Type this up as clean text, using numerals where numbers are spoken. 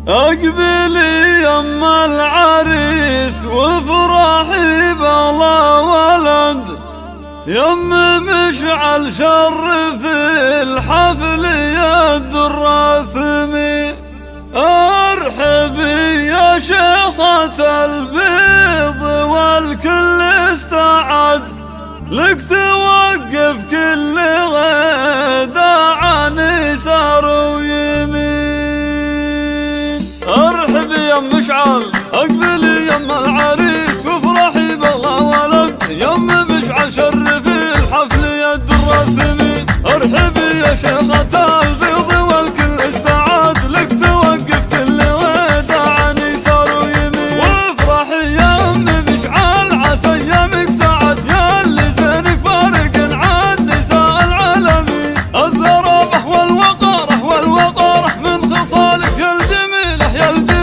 اقبلي يم العريس وافرحي بلا ولد، يم مشعل شرف الحفل يا الدراثمي. ارحبي يا شيخة البيض والكل استعد، لك توقف كل غدا عن يسار ويمين. ارحبي يا مشعل اقبلي يم العريس وافرحي بلا ولد، يم مشعل شرفي الحفل يا الدراثمي. ارحبي يا شيخة البيض والكل استعد، لك توقف كل غدا عن يسار ويمين. وافرحي يا ام مشعل عسى ايامك سعد، يا اللي زينك فارق عن نساء العالمين. الذرابة والوقارة والوقارة من خصالك يا الجميلة يا الجميلة.